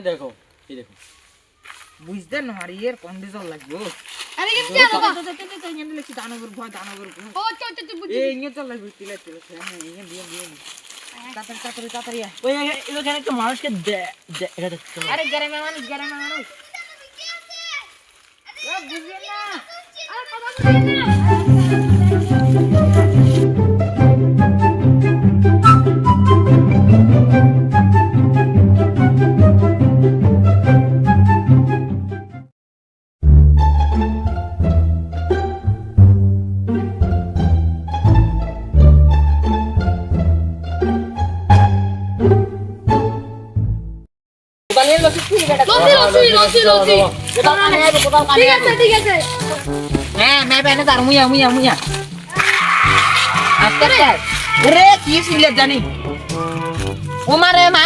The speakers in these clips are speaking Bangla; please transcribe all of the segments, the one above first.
দেখো এই দেখো বুঝতে না আর এর কন্ডিশন লাগবে আরে কেন কি আনো তো এনে লিখি দানবর ভয় দানবর ও চল বুঝি এই এনে তো লাগবে তিলে হ্যাঁ এনে দিয়ে তাড়াতাড়ি ওই এখানে একটা মানুষকে এটা দেখতে আরে গ্রামে মানুষ ও বুঝে না আরে কথা বল না লসি ঠিক আছে হ্যাঁ मैं पहले तार मुया আচ্ছা রে কি ছিল জানি ওমারে মা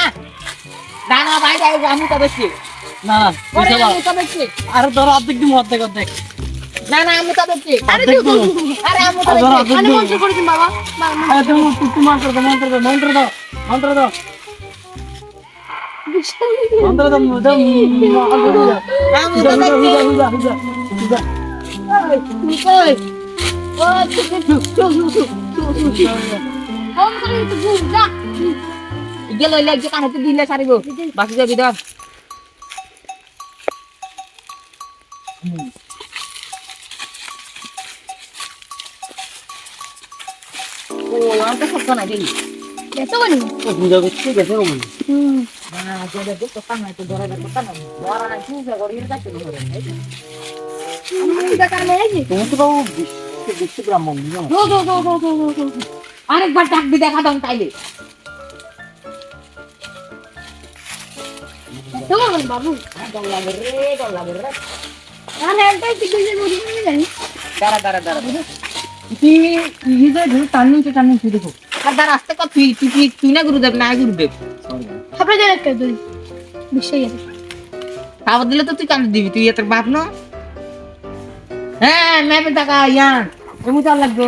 দানা ভাই যাই আমি তো বেশি না ওরে আমি তো বেশি আর ধরো অর্ধেক দিন অর্ধেক না আমি তো বেশি আরে তুই আরে আমি তো বেশি আরে মন্ত্র করে দিন বাবা আরে তুমি মন্ত্র দাও মন্ত্র দাও মন্ত্র দাও মন্ত্র দাও আমি তো বেশি কই ও ফোন করে তো যা গেল লাগছে কানতে দিলে সারিব বাকি যাবি ধর ও আমাকে সব না দিই এত বলি পূজা করতে গেছে রুম না যেটা দেখো কানে তো ধরে দেখো কানে ধরা না পূজা করি এর কাছে ধরে আমি দেখার নেই তুমি তো বাবু বিশ্ব ব্রাহ্মণ না গো আরেকবার ডাকবি দেখা দাও তাইলে তোমার বাবু ডর লাগে রে আরে এটাই ঠিক আছে বলি আমি জানি দাঁড়া তুই ইয়ে টানি দেখো আর দাঁড়া আস্তে কর তুই না গুরুদেব আপনার জায়গা একটা দুই বিষয় আছে খাবার দিলে তো তুই কান দিবি তুই তোর বাপ না হ্যাঁ मैं भी টাকা ইয়ার তুমি তো লাগবে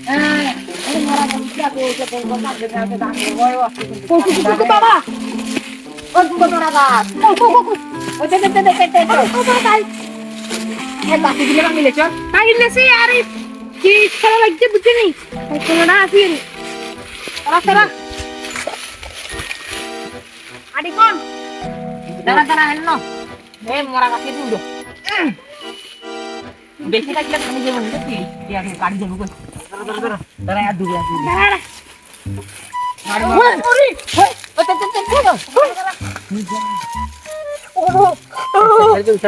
হ্যাঁ আরে মারা গেছে আপনি ওকে বলবা যে আমি দান দেবো কুকু বাবা ও কুকু তোরা গাছ ও দে তাই এ বাকি দিলে আমি লেছো তাই নেছে আরে কি খেলা লাগছে বুঝিনি খেলাটা আসি তারা আরে কোন দাঁড়া হেলো এ মোরা গাছে দুটো বেশি লাগলে আমি যাবো না তুই আমি গাড়ি যাবো কই দাঁড়া আর দূরে আসি দাঁড়া গাড়ি ওরে ও তে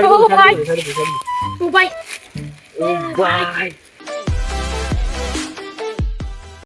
ও ভাই বাই